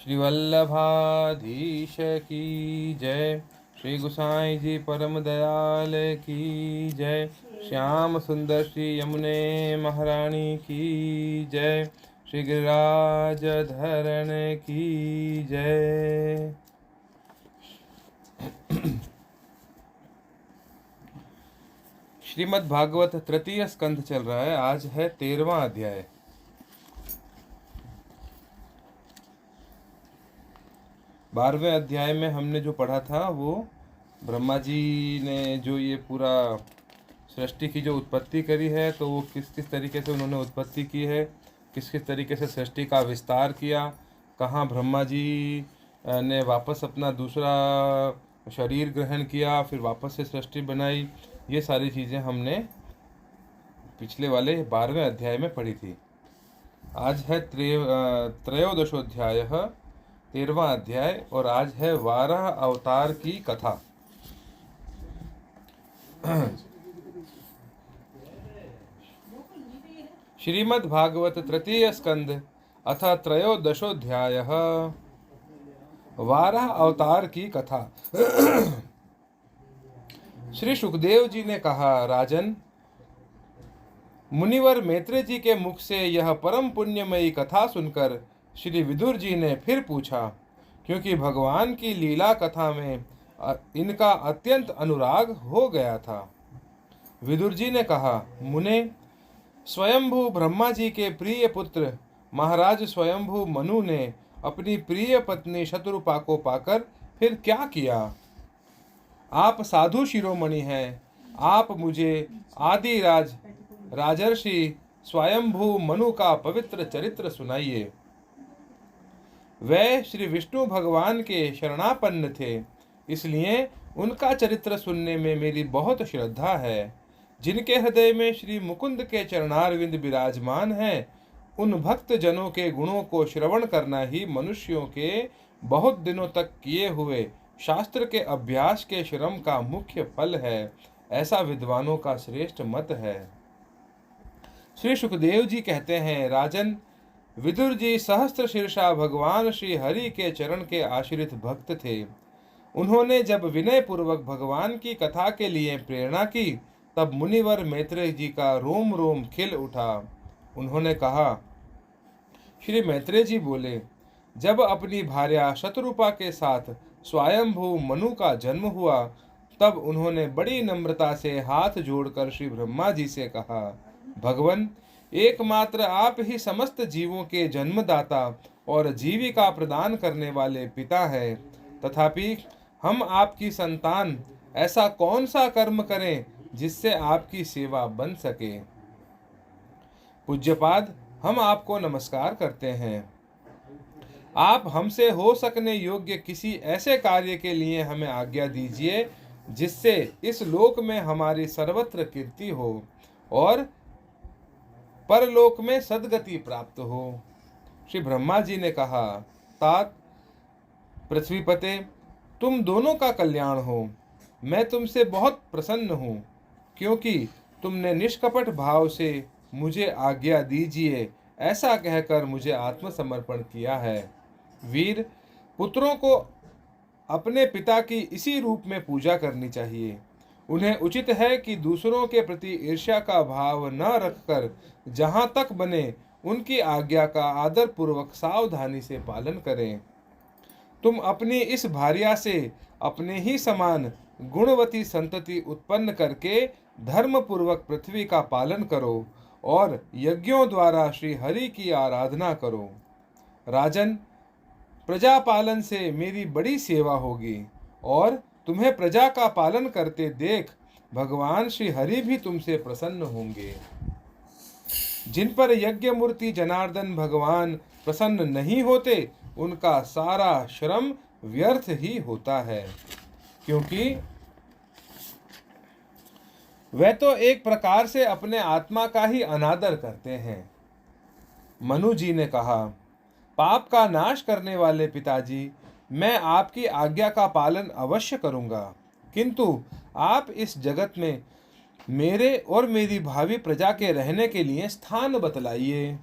श्री वल्लभाधीश की जय। श्री गुसाई जी परम दयाल की जय। श्याम सुंदर श्री यमुने महारानी की जय। श्री गिरिराज धरण की जय। श्रीमद् भागवत तृतीय स्कंध चल रहा है। आज है 13वां अध्याय। 12वें अध्याय में हमने जो पढ़ा था वो ब्रह्मा जी ने जो ये पूरा सृष्टि की जो उत्पत्ति करी है, तो वो किस किस तरीके से उन्होंने उत्पत्ति की है, किस किस तरीके से सृष्टि का विस्तार किया, कहाँ ब्रह्मा जी ने वापस अपना दूसरा शरीर ग्रहण किया, फिर वापस से सृष्टि बनाई। ये सारी चीज़ें हमने पिछले वाले 12वें अध्याय में पढ़ी थी। आज है त्रयोदशोध्याय, 13वां अध्याय, और आज है वाराह अवतार की कथा। श्रीमद् भागवत तृतीय स्कंद अथ त्रयोदशोध्याय, वाराह अवतार की कथा। श्री सुखदेव जी ने कहा, राजन, मुनिवर मैत्रेय जी के मुख से यह परम पुण्यमयी कथा सुनकर श्री विदुर जी ने फिर पूछा, क्योंकि भगवान की लीला कथा में इनका अत्यंत अनुराग हो गया था। विदुर जी ने कहा, मुने, स्वयंभू ब्रह्मा जी के प्रिय पुत्र महाराज स्वयंभू मनु ने अपनी प्रिय पत्नी शतरूपा को पाकर फिर क्या किया? आप साधु शिरोमणि हैं, आप मुझे आदिराज राजर्षि स्वयंभू मनु का पवित्र चरित्र सुनाइए। वे श्री विष्णु भगवान के शरणापन्न थे, इसलिए उनका चरित्र सुनने में मेरी बहुत श्रद्धा है। जिनके हृदय में श्री मुकुंद के चरणारविंद विराजमान हैं, उन भक्त जनों के गुणों को श्रवण करना ही मनुष्यों के बहुत दिनों तक किए हुए शास्त्र के अभ्यास के श्रम का मुख्य फल है, ऐसा विद्वानों का श्रेष्ठ मत है। श्री सुखदेव जी कहते हैं, राजन, विदुर जी सहस्त्र शीर्षा भगवान श्री हरि के चरण के आश्रित भक्त थे। उन्होंने जब विनय पूर्वक भगवान की कथा के लिए प्रेरणा की, तब मुनिवर मैत्रेय जी का रोम रोम खिल उठा। उन्होंने कहा, श्री मैत्रेय जी बोले, जब अपनी भार्या शतरूपा के साथ स्वयंभू मनु का जन्म हुआ, तब उन्होंने बड़ी नम्रता से हाथ जोड़कर श्री ब्रह्मा जी से कहा, भगवन, एकमात्र आप ही समस्त जीवों के जन्मदाता और जीविका प्रदान करने वाले पिता हैं। तथापि हम आपकी संतान ऐसा कौन सा कर्म करें जिससे आपकी सेवा बन सके? पूज्यपाद, हम आपको नमस्कार करते हैं। आप हमसे हो सकने योग्य किसी ऐसे कार्य के लिए हमें आज्ञा दीजिए जिससे इस लोक में हमारी सर्वत्र कीर्ति हो और परलोक में सद्गति प्राप्त हो। श्री ब्रह्मा जी ने कहा, तात पृथ्वीपते, तुम दोनों का कल्याण हो। मैं तुमसे बहुत प्रसन्न हूँ, क्योंकि तुमने निष्कपट भाव से मुझे आज्ञा दीजिए ऐसा कहकर मुझे आत्मसमर्पण किया है। वीर, पुत्रों को अपने पिता की इसी रूप में पूजा करनी चाहिए। उन्हें उचित है कि दूसरों के प्रति ईर्ष्या का भाव न रखकर जहाँ तक बने उनकी आज्ञा का आदर पूर्वक सावधानी से पालन करें। तुम अपनी इस भार्या से अपने ही समान गुणवती संतति उत्पन्न करके धर्म पूर्वक पृथ्वी का पालन करो और यज्ञों द्वारा श्री हरि की आराधना करो। राजन, प्रजा पालन से मेरी बड़ी सेवा होगी और तुम्हें प्रजा का पालन करते देख भगवान श्री हरि भी तुमसे प्रसन्न होंगे। जिन पर यज्ञ मूर्ति जनार्दन भगवान प्रसन्न नहीं होते, उनका सारा श्रम व्यर्थ ही होता है, क्योंकि वे तो एक प्रकार से अपने आत्मा का ही अनादर करते हैं। मनु जी ने कहा, पाप का नाश करने वाले पिताजी, मैं आपकी आज्ञा का पालन अवश्य करूंगा, किंतु आप इस जगत में मेरे और मेरी भावी प्रजा के रहने के लिए स्थान बतलाइए।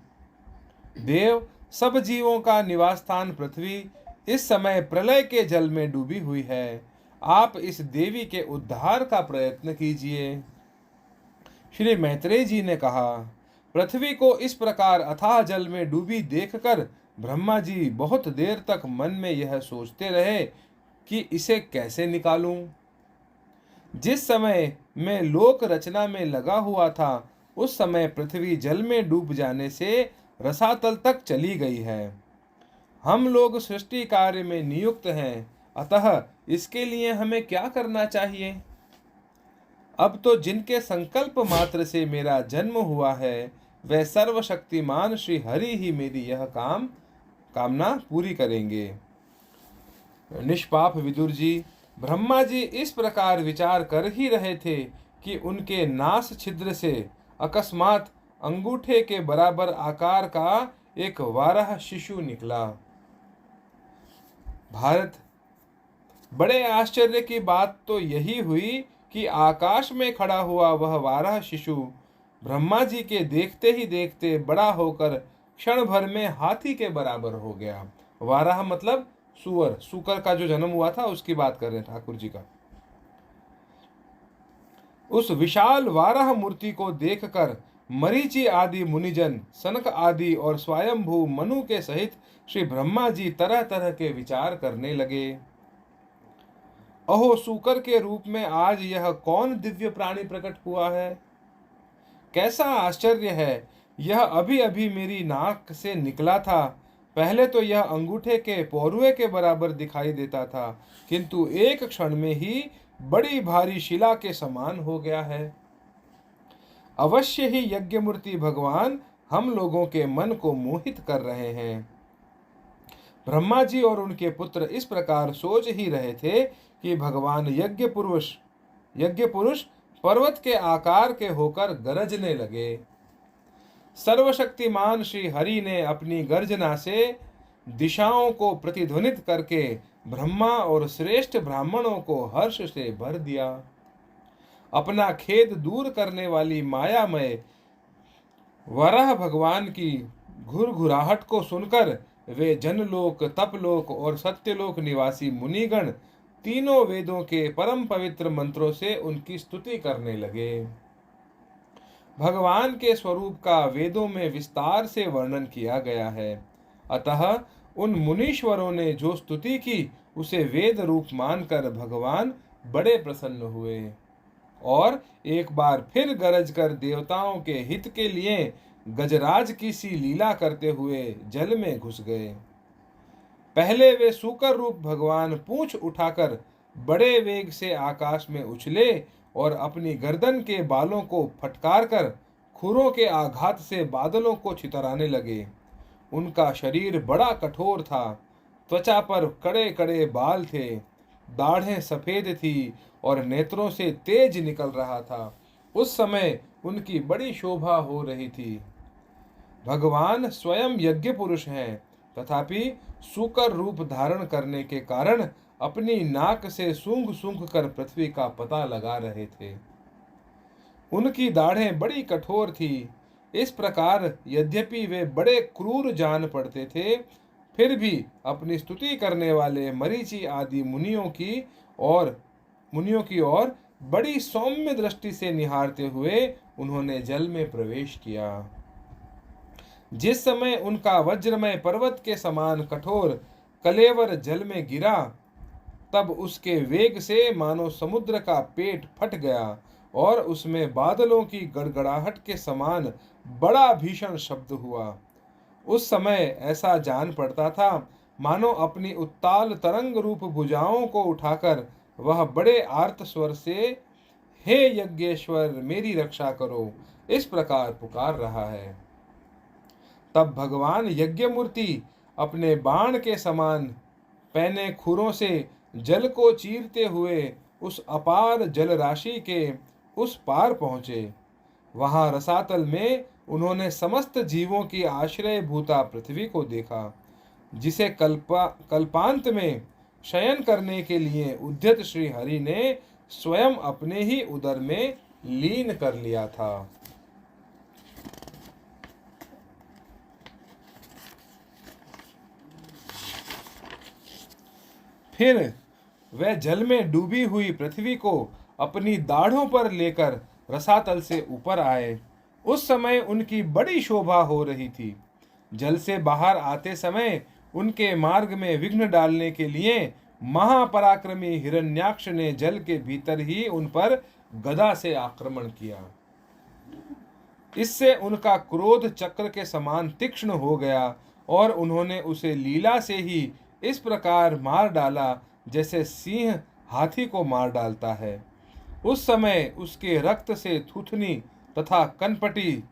देव, सब जीवों का निवास स्थान पृथ्वी इस समय प्रलय के जल में डूबी हुई है। आप इस देवी के उद्धार का प्रयत्न कीजिए। श्री मैत्रेय जी ने कहा, पृथ्वी को इस प्रकार अथाह जल में डूबी देखकर ब्रह्मा जी बहुत देर तक मन में यह सोचते रहे कि इसे कैसे निकालूं। जिस समय मैं लोक रचना में लगा हुआ था, उस समय पृथ्वी जल में डूब जाने से रसातल तक चली गई है। हम लोग सृष्टि कार्य में नियुक्त हैं, अतः इसके लिए हमें क्या करना चाहिए? अब तो जिनके संकल्प मात्र से मेरा जन्म हुआ है, वह सर्वशक्तिमान श्री हरि ही मेरी यह कामना पूरी करेंगे। निष्पाप विदुर जी, ब्रह्मा जी इस प्रकार विचार कर ही रहे थे कि उनके नास छिद्र से अकस्मात अंगूठे के बराबर आकार का एक वाराह शिशु निकला। भारत, बड़े आश्चर्य की बात तो यही हुई कि आकाश में खड़ा हुआ वह वाराह शिशु ब्रह्मा जी के देखते ही देखते बड़ा होकर क्षण भर में हाथी के बराबर हो गया। वाराह मतलब सुअर, सुकर का जो जन्म हुआ था उसकी बात कर रहे हैं ठाकुर जी का। उस विशाल वाराह मूर्ति को देखकर मरीचि आदि मुनिजन, सनक आदि और स्वयंभू मनु के सहित श्री ब्रह्मा जी तरह तरह के विचार करने लगे। अहो, सूकर के रूप में आज यह कौन दिव्य प्राणी प्रकट हुआ है? कैसा आश्चर्य है! यह अभी अभी मेरी नाक से निकला था। पहले तो यह अंगूठे के पौरुए के बराबर दिखाई देता था, किंतु एक क्षण में ही बड़ी भारी शिला के समान हो गया है। अवश्य ही यज्ञमूर्ति भगवान हम लोगों के मन को मोहित कर रहे हैं। ब्रह्मा जी और उनके पुत्र इस प्रकार सोच ही रहे थे कि भगवान यज्ञ पुरुष पर्वत के आकार के होकर गरजने लगे। सर्वशक्तिमान श्री हरि ने अपनी गर्जना से दिशाओं को प्रतिध्वनित करके ब्रह्मा और श्रेष्ठ ब्राह्मणों को हर्ष से भर दिया। अपना खेद दूर करने वाली मायामय वराह भगवान की घुरघुराहट को सुनकर वे जनलोक, तपलोक और सत्यलोक निवासी मुनिगण तीनों वेदों के परम पवित्र मंत्रों से उनकी स्तुति करने लगे। भगवान के स्वरूप का वेदों में विस्तार से वर्णन किया गया है, अतः उन मुनीश्वरों ने जो स्तुति की उसे वेद रूप मानकर भगवान बड़े प्रसन्न हुए और एक बार फिर गरज कर देवताओं के हित के लिए गजराज की सी लीला करते हुए जल में घुस गए। पहले वे सूकर रूप भगवान पूंछ उठाकर बड़े वेग से आकाश में उछले और अपनी गर्दन के बालों को फटकार कर खुरों के आघात से बादलों को छितराने लगे। उनका शरीर बड़ा कठोर था, त्वचा पर कड़े कड़े बाल थे, दाढ़ें सफेद थी और नेत्रों से तेज निकल रहा था। उस समय उनकी बड़ी शोभा हो रही थी। भगवान स्वयं यज्ञ पुरुष हैं, तथापि सूकर रूप धारण करने के कारण अपनी नाक से सूंघ सूंघ कर पृथ्वी का पता लगा रहे थे। उनकी दाढ़ें बड़ी कठोर थी। इस प्रकार यद्यपि वे बड़े क्रूर जान पड़ते थे, फिर भी अपनी स्तुति करने वाले मरीचि आदि मुनियों की ओर बड़ी सौम्य दृष्टि से निहारते हुए उन्होंने जल में प्रवेश किया। जिस समय उनका वज्रमय पर्वत के समान कठोर कलेवर जल में गिरा, तब उसके वेग से मानो समुद्र का पेट फट गया और उसमें बादलों की गड़गड़ाहट के समान बड़ा भीषण शब्द हुआ। उस समय ऐसा जान पड़ता था मानो अपनी उत्ताल तरंग रूप भुजाओं को उठाकर वह बड़े आर्त स्वर से हे यज्ञेश्वर मेरी रक्षा करो, इस प्रकार पुकार रहा है। तब भगवान यज्ञमूर्ति अपने बाण के समान पैने खुरों से जल को चीरते हुए उस अपार जल राशि के उस पार पहुँचे। वहां रसातल में उन्होंने समस्त जीवों की आश्रय भूता पृथ्वी को देखा, जिसे कल्पांत में शयन करने के लिए उद्यत श्री हरि ने स्वयं अपने ही उदर में लीन कर लिया था। फिर वह जल में डूबी हुई पृथ्वी को अपनी दाढ़ों पर लेकर रसातल से ऊपर आए। उस समय उनकी बड़ी शोभा हो रही थी। जल से बाहर आते समय उनके मार्ग में विघ्न डालने के लिए महापराक्रमी हिरण्याक्ष ने जल के भीतर ही उन पर गदा से आक्रमण किया। इससे उनका क्रोध चक्र के समान तीक्ष्ण हो गया और उन्होंने उसे लीला से ही इस प्रकार मार डाला जैसे सिंह हाथी को मार डालता है। उस समय उसके रक्त से थूथनी तथा कनपटी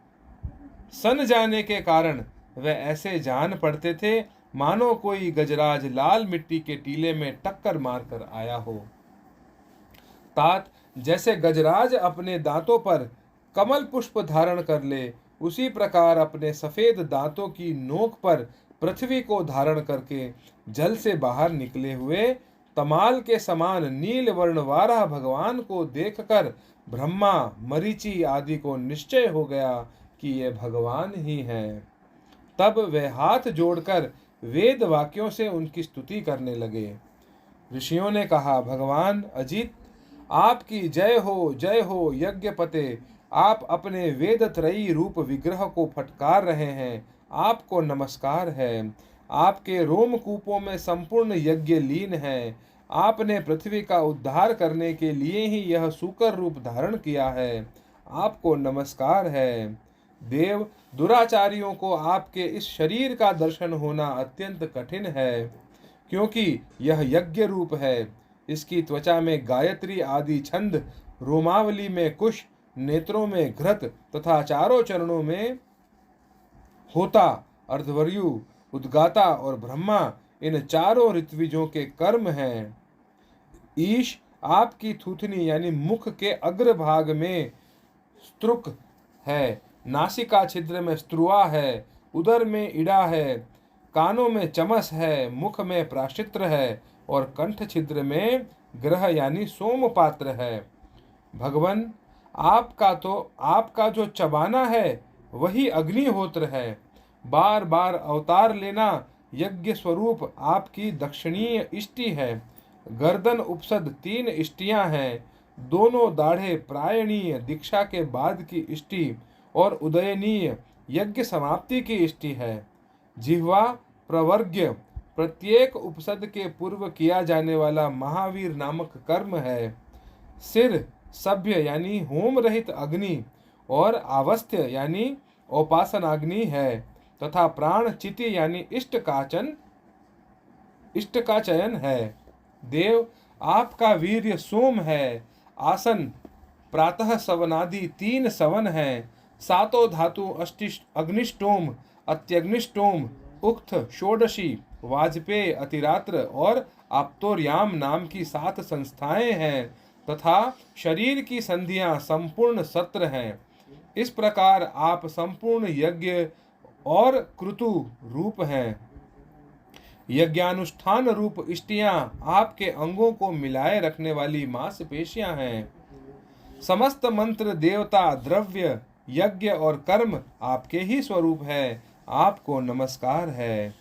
सन जाने के कारण वह ऐसे जान पड़ते थे मानो कोई गजराज लाल मिट्टी के टीले में टक्कर मारकर आया हो। तात जैसे गजराज अपने दांतों पर कमल पुष्प धारण कर ले, उसी प्रकार अपने सफेद दांतों की नोक पर पृथ्वी को धारण करके जल से बाहर निकले हुए तमाल के समान नील वर्ण वाराह भगवान को देखकर ब्रह्मा मरीचि आदि को निश्चय हो गया कि ये भगवान ही हैं। तब वे हाथ जोड़कर वेद वाक्यों से उनकी स्तुति करने लगे। ऋषियों ने कहा, भगवान अजित आपकी जय हो यज्ञपते, आप अपने वेद त्रयी रूप विग्रह को फटकार रहे हैं, आपको नमस्कार है। आपके रोमकूपों में संपूर्ण यज्ञ लीन है। आपने पृथ्वी का उद्धार करने के लिए ही यह सूकर रूप धारण किया है, आपको नमस्कार है। देव, दुराचारियों को आपके इस शरीर का दर्शन होना अत्यंत कठिन है, क्योंकि यह यज्ञ रूप है। इसकी त्वचा में गायत्री आदि छंद, रोमावली में कुश, नेत्रों में घृत तथा चारों चरणों में होता, अर्धवर्यु, उद्गाता और ब्रह्मा, इन चारों ऋत्विजों के कर्म हैं। ईश आपकी थूथनी यानी मुख के अग्र भाग में स्त्रुक है, नासिका छिद्र में स्त्रुआ है, उदर में इड़ा है, कानों में चमस है, मुख में प्राशित्र है और कंठ छिद्र में ग्रह यानी सोमपात्र है। भगवन, आपका जो चबाना है वही अग्निहोत्र है। बार बार अवतार लेना यज्ञ स्वरूप आपकी दक्षिणीय इष्टि है। गर्दन उपसद 3 इष्टियां हैं। दोनों दाढ़े प्रायणीय दीक्षा के बाद की इष्टि और उदयनीय यज्ञ समाप्ति की इष्टि है। जिह्वा प्रवर्ग्य प्रत्येक उपसद के पूर्व किया जाने वाला महावीर नामक कर्म है। सिर सभ्य यानी होम रहित अग्नि और आवस्थ्य यानी उपासनाग्नि है तथा प्राण चिति यानी इष्ट का चयन है। देव, आपका वीर्य सोम है। आसन प्रातः सवनादि 3 सवन हैं। 7 धातु अग्निष्टोम, अत्यग्निष्टोम, उक्त षोडशी, वाजपेय, अतिरात्र और आप्तोर्याम नाम की 7 संस्थाएं हैं तथा शरीर की संधियां संपूर्ण सत्र हैं। इस प्रकार आप संपूर्ण यज्ञ और क्रतु रूप हैं। यज्ञानुष्ठान रूप इष्टियां आपके अंगों को मिलाए रखने वाली मांसपेशियां हैं। समस्त मंत्र, देवता, द्रव्य, यज्ञ और कर्म आपके ही स्वरूप है, आपको नमस्कार है।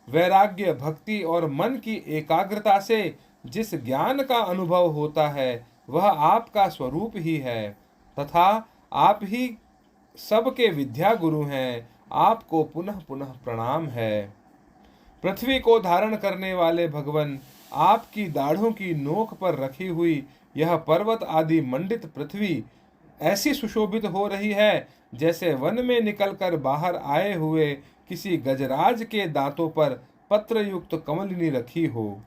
वैराग्य, भक्ति और मन की एकाग्रता से जिस ज्ञान का अनुभव होता है वह आपका स्वरूप ही है तथा आप ही सबके विद्या गुरु हैं, आपको पुनः पुनः प्रणाम है। पृथ्वी को धारण करने वाले भगवन, आपकी दाढ़ों की नोक पर रखी हुई यह पर्वत आदि मंडित पृथ्वी ऐसी सुशोभित हो रही है जैसे वन में निकलकर बाहर आए हुए किसी गजराज के दांतों पर पत्र युक्त कमलिनी रखी हो।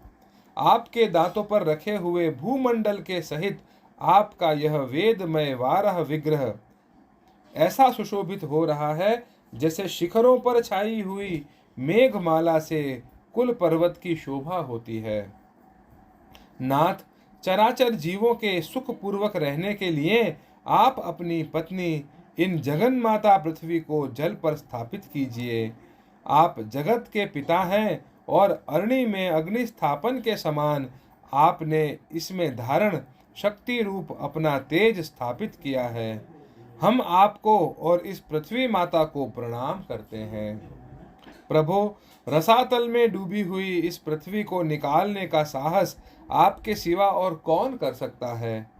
आपके दांतों पर रखे हुए भूमंडल के सहित आपका यह वेदमय वाराह विग्रह ऐसा सुशोभित हो रहा है जैसे शिखरों पर छाई हुई मेघमाला से कुल पर्वत की शोभा होती है। नाथ, चराचर जीवों के सुख पूर्वक रहने के लिए आप अपनी पत्नी इन जगन माता पृथ्वी को जल पर स्थापित कीजिए। आप जगत के पिता हैं और अरणी में अग्नि स्थापन के समान आपने इसमें धारण शक्ति रूप अपना तेज स्थापित किया है। हम आपको और इस पृथ्वी माता को प्रणाम करते हैं। प्रभो, रसातल में डूबी हुई इस पृथ्वी को निकालने का साहस आपके सिवा और कौन कर सकता है?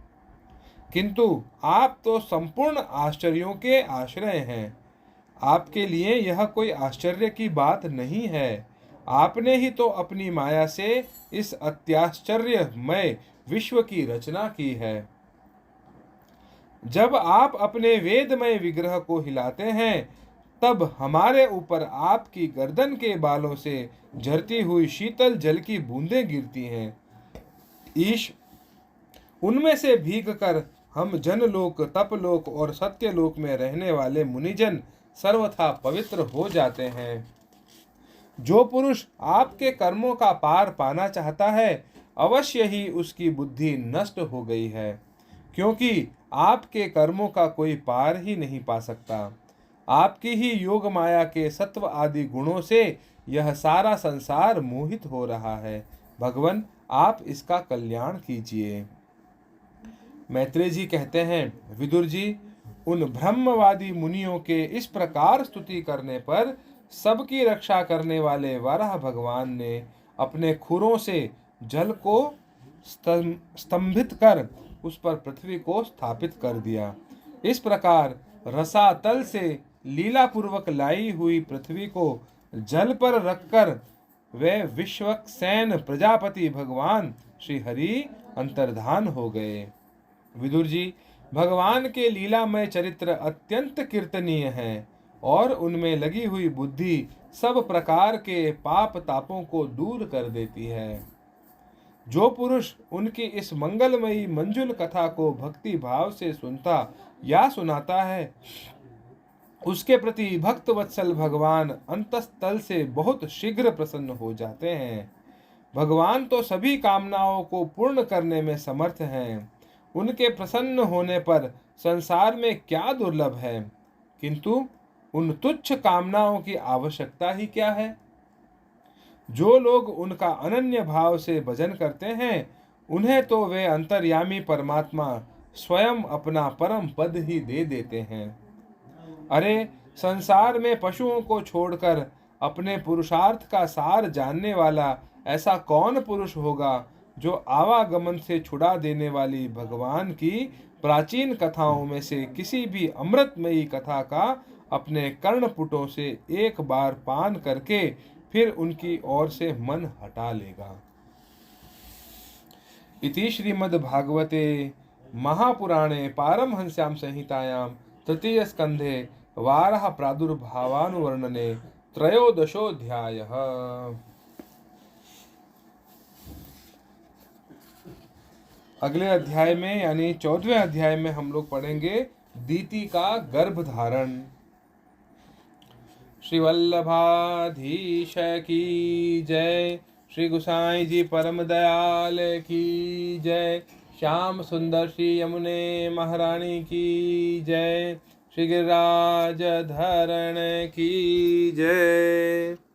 किंतु आप तो संपूर्ण आश्चर्यों के आश्रय हैं। आपके लिए यह कोई आश्चर्य की बात नहीं है। आपने ही तो अपनी माया से इस अत्याश्चर्यमय विश्व की रचना की है। जब आप अपने वेदमय विग्रह को हिलाते हैं, तब हमारे ऊपर आपकी गर्दन के बालों से झरती हुई शीतल जल की बूंदें गिरती हैं। ईश, उनमें से भीग कर हम जनलोक, तपलोक और सत्यलोक में रहने वाले मुनिजन सर्वथा पवित्र हो जाते हैं। जो पुरुष आपके कर्मों का पार पाना चाहता है, अवश्य ही उसकी बुद्धि नष्ट हो गई है, क्योंकि आपके कर्मों का कोई पार ही नहीं पा सकता। आपकी ही योग माया के सत्व आदि गुणों से यह सारा संसार मोहित हो रहा है। भगवान, आप इसका कल्याण कीजिए। मैत्रेय जी कहते हैं, विदुर जी, उन ब्रह्मवादी मुनियों के इस प्रकार स्तुति करने पर सबकी रक्षा करने वाले वराह भगवान ने अपने खुरों से जल को स्तंभित कर उस पर पृथ्वी को स्थापित कर दिया। इस प्रकार रसातल से लीला पूर्वक लाई हुई पृथ्वी को जल पर रखकर वे विश्वक्सेन प्रजापति भगवान श्री हरि अंतर्धान हो गए। विदुर जी, भगवान के लीलामय चरित्र अत्यंत कीर्तनीय हैं और उनमें लगी हुई बुद्धि सब प्रकार के पाप तापों को दूर कर देती है। जो पुरुष उनकी इस मंगलमयी मंजुल कथा को भक्ति भाव से सुनता या सुनाता है, उसके प्रति भक्त वत्सल भगवान अंतस्थल से बहुत शीघ्र प्रसन्न हो जाते हैं। भगवान तो सभी कामनाओं को पूर्ण करने में समर्थ हैं। उनके प्रसन्न होने पर संसार में क्या दुर्लभ है, किंतु उन तुच्छ कामनाओं की आवश्यकता ही क्या है। जो लोग उनका अनन्य भाव से भजन करते हैं, उन्हें तो वे अंतर्यामी परमात्मा स्वयं अपना परम पद ही दे देते हैं। अरे, संसार में पशुओं को छोड़कर अपने पुरुषार्थ का सार जानने वाला ऐसा कौन पुरुष होगा जो आवागमन से छुड़ा देने वाली भगवान की प्राचीन कथाओं में से किसी भी अमृतमयी कथा का अपने कर्णपुटों से एक बार पान करके फिर उनकी ओर से मन हटा लेगा। इति श्रीमद्भागवते महापुराणे पारमहंस्यां संहितायां तृतीय स्कंधे वाराह प्रादुर्भावानुवर्णने त्रयोदशोऽध्यायः। अगले अध्याय में यानी 14वें अध्याय में हम लोग पढ़ेंगे दीति का गर्भधारण। श्री वल्लभाधीश की जय। श्री गोसाई जी परम दयाल की जय। श्याम सुंदर श्री यमुने महारानी की जय। श्री गिरिराज धरण की जय।